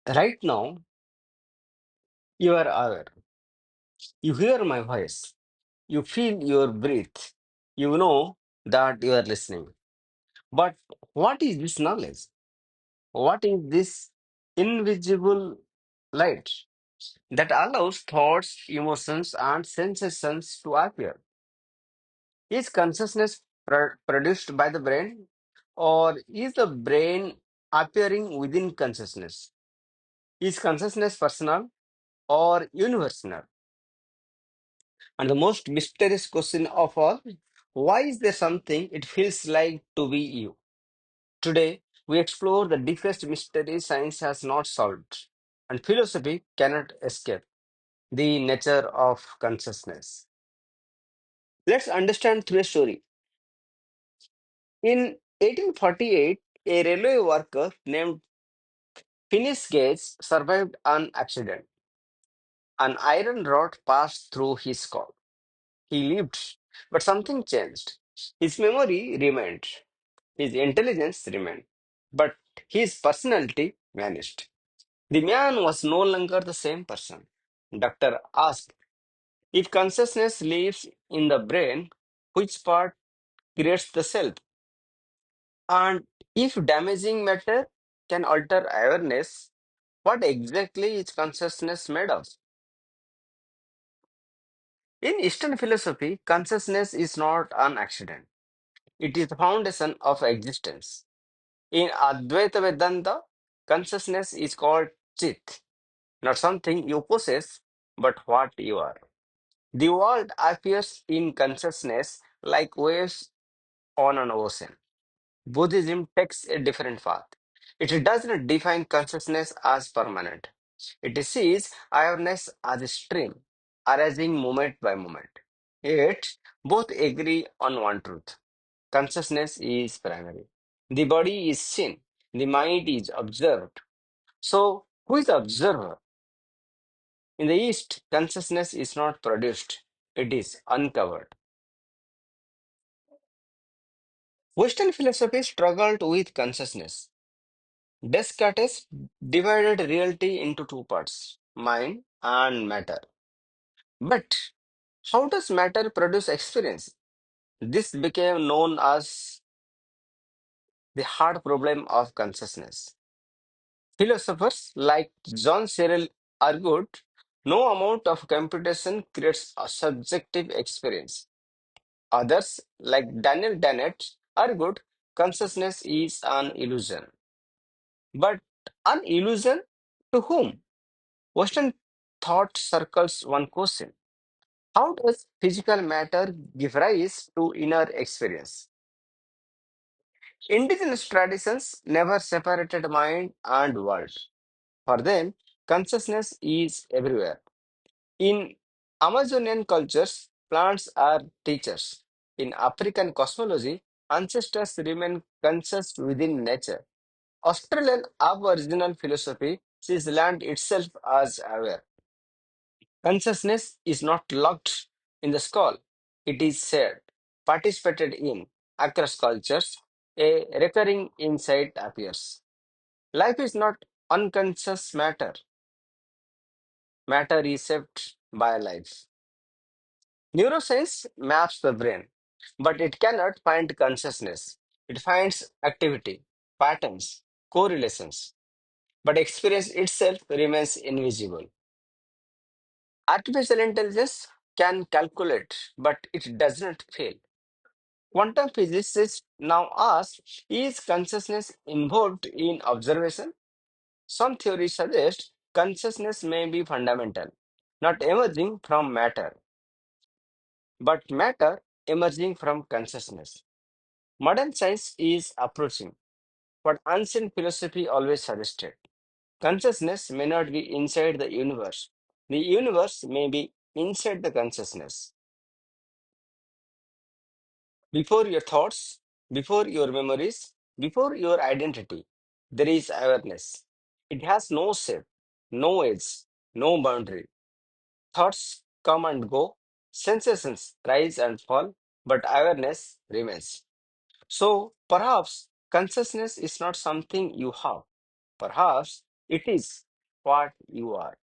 Right now, you are aware. You hear my voice. You feel your breath. You know that you are listening. But what is this knowledge? What is this invisible light that allows thoughts, emotions, and sensations to appear? Is consciousness produced by the brain, or is the brain appearing within consciousness? Is consciousness personal or universal? And the most mysterious question of all, why is there something it feels like to be you? Today, we explore the deepest mystery science has not solved, and philosophy cannot escape the nature of consciousness. Let's understand through a story. In 1848, a railway worker named Phineas Gates survived an accident. An iron rod passed through his skull. He lived, but something changed. His memory remained, his intelligence remained, but his personality vanished. The man was no longer the same person. Doctor asked, if consciousness lives in the brain, which part creates the self? And if damaging matter can alter awareness, what exactly is consciousness made of? In Eastern philosophy, consciousness is not an accident. It is the foundation of existence. In Advaita Vedanta, consciousness is called chit, not something you possess, but what you are. The world appears in consciousness like waves on an ocean. Buddhism takes a different path. It does not define consciousness as permanent. It sees awareness as a stream, arising moment by moment. Yet, both agree on one truth. Consciousness is primary. The body is seen, the mind is observed. So, who is the observer? In the East, consciousness is not produced, it is uncovered. Western philosophy struggled with consciousness. Descartes divided reality into two parts, mind and matter. But how does matter produce experience? This became known as the hard problem of consciousness. Philosophers like John Searle argued no amount of computation creates a subjective experience. Others, like Daniel Dennett, argued consciousness is an illusion. But an illusion to whom? Western thought circles one question. How does physical matter give rise to inner experience? Indigenous traditions never separated mind and world. For them, consciousness is everywhere. In Amazonian cultures, plants are teachers. In African cosmology, ancestors remain conscious within nature. Australian Aboriginal philosophy sees land itself as aware. Consciousness is not locked in the skull, it is shared, participated in across cultures. A recurring insight appears. Life is not unconscious matter, matter is shaped by life. Neuroscience maps the brain, but it cannot find consciousness. It finds activity, patterns, correlations, but experience itself remains invisible. Artificial intelligence can calculate, but it does not fail. Quantum physicists now ask, is consciousness involved in observation? Some theories suggest consciousness may be fundamental, not emerging from matter, but matter emerging from consciousness. Modern science is approaching what ancient philosophy always suggested. Consciousness may not be inside the universe. The universe may be inside the consciousness. Before your thoughts, before your memories, before your identity, there is awareness. It has no shape, no edge, no boundary. Thoughts come and go, sensations rise and fall, but awareness remains. So perhaps consciousness is not something you have. Perhaps it is what you are.